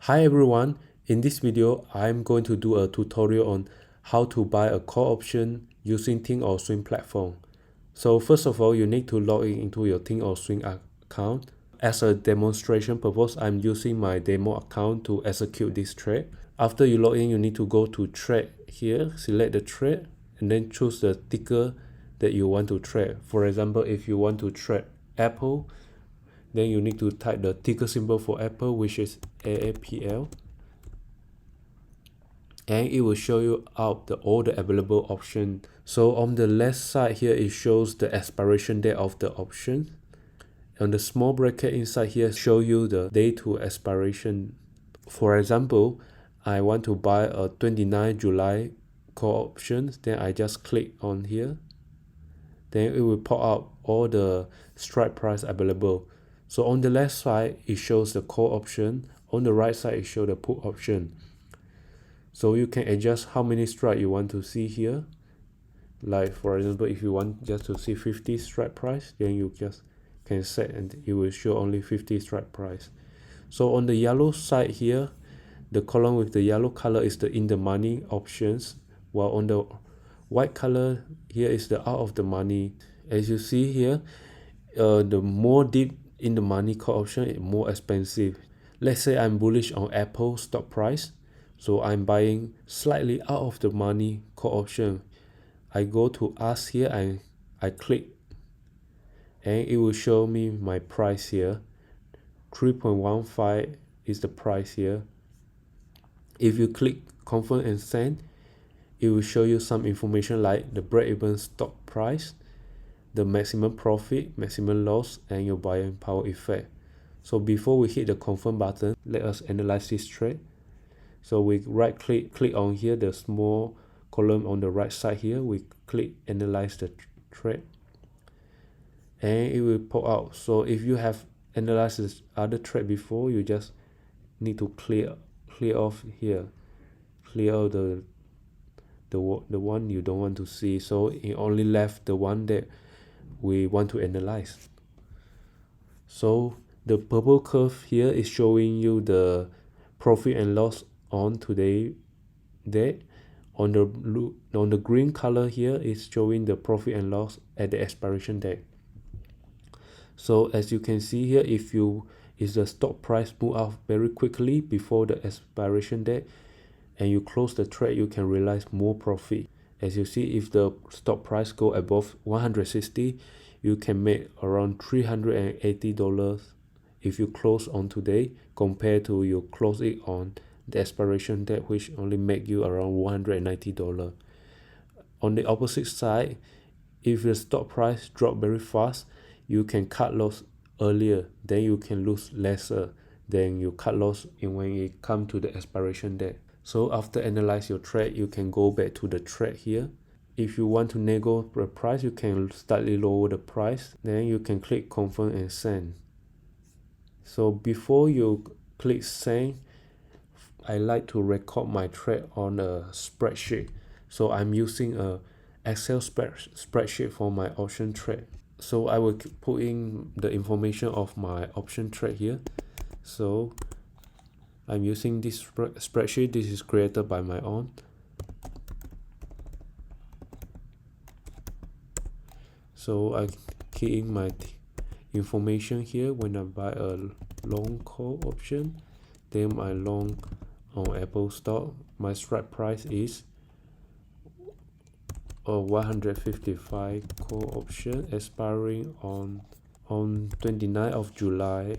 Hi everyone, in this video I'm going to do a tutorial on how to buy a call option using Thinkorswim platform. So first of all, you need to log in into your Thinkorswim account. As a demonstration purpose, I'm using my demo account to execute this trade. After you log in, you need to go to trade here, select the trade, and then choose the ticker that you want to trade. For example, if you want to trade Apple, then you need to type the ticker symbol for Apple, which is AAPL, and it will show you out all the available options. So on the left side here, it shows the expiration date of the option. On the small bracket inside here, show you the day to expiration. For example, I want to buy a 29 July call option, then I just click on here. Then it will pop out all the strike price available. So on the left side, it shows the call option. On the right side, it shows the put option. So you can adjust how many strike you want to see here. Like for example, if you want just to see 50 strike price, then you just can set and it will show only 50 strike price. So on the yellow side here, the column with the yellow color is the in the money options, while on the white color here is the out of the money. As you see here, the more deep in the money call option is more expensive. Let's say I'm bullish on Apple stock price, so I'm buying slightly out of the money call option. I go to ask here and I click, and it will show me my price here. 3.15 is the price here. If you click confirm and send, it will show you some information like the break-even stock price, the maximum profit, maximum loss, and your buying power effect. So before we hit the confirm button, let us analyze this trade. So we right click on here, the small column on the right side here, we click analyze the trade, and it will pop out. So if you have analyzed this other trade before, you just need to clear off here, clear out the one you don't want to see. So it only left the one that we want to analyze. So the purple curve here is showing you the profit and loss on today date. On the green color here is showing the profit and loss at the expiration date. So as you can see here, if the stock price move up very quickly before the expiration date and you close the trade, you can realize more profit. As you see, if the stock price go above 160, you can make around $380 if you close on today, compared to you close it on the expiration date, which only make you around $190. On the opposite side, if the stock price drop very fast, you can cut loss earlier, then you can lose lesser than you cut loss when it come to the expiration date. So after analyze your trade, you can go back to the trade here. If you want to negotiate the price, you can slightly lower the price. Then you can click confirm and send. So before you click send, I like to record my trade on a spreadsheet. So I'm using a Excel spreadsheet for my option trade. So I will put in the information of my option trade here. So I'm using this spreadsheet. This is created by my own. So I key in my information here. When I buy a long call option, then my long on Apple stock, my strike price is a 155 call option expiring on 29th of July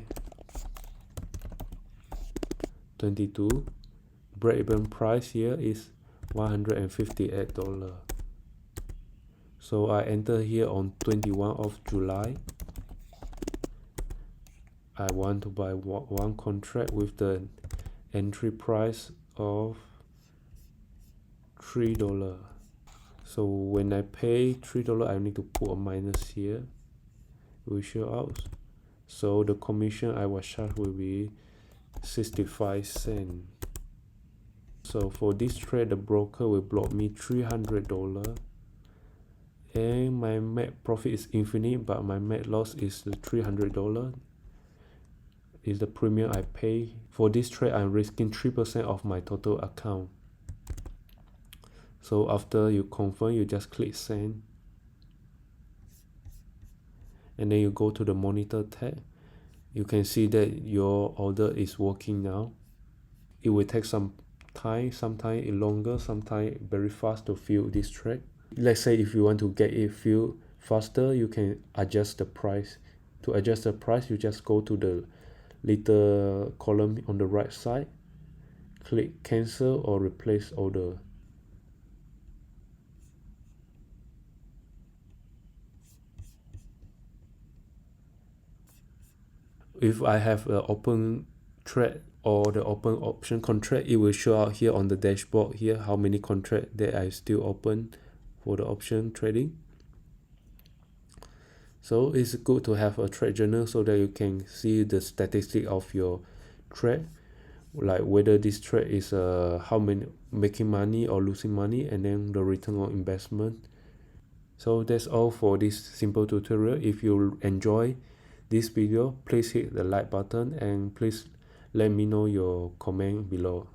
22. Break-even price here is $158. So I enter here on 21 of July. I want to buy one contract with the entry price of $3. So when I pay $3, I need to put a minus here. It will show out. So the commission I was charged will be 65 cents. So for this trade, the broker will block me $300, and my net profit is infinite, but my net loss is $300. is the premium I pay. For this trade, I'm risking 3% of my total account. So after you confirm, you just click send. And then you go to the monitor tab. You can see that your order is working now. It will take some time, sometimes longer, sometimes very fast to fill this trade. Let's say if you want to get it filled faster, you can adjust the price. To adjust the price, you just go to the little column on the right side, click cancel or replace order. If I have an open trade or the open option contract, it will show out here on the dashboard here how many contracts that I still open for the option trading. So it's good to have a trade journal so that you can see the statistic of your trade, like whether this trade is how many making money or losing money, and then the return on investment. So that's all for this simple tutorial. If you enjoy this video, please hit the like button and please let me know your comment below.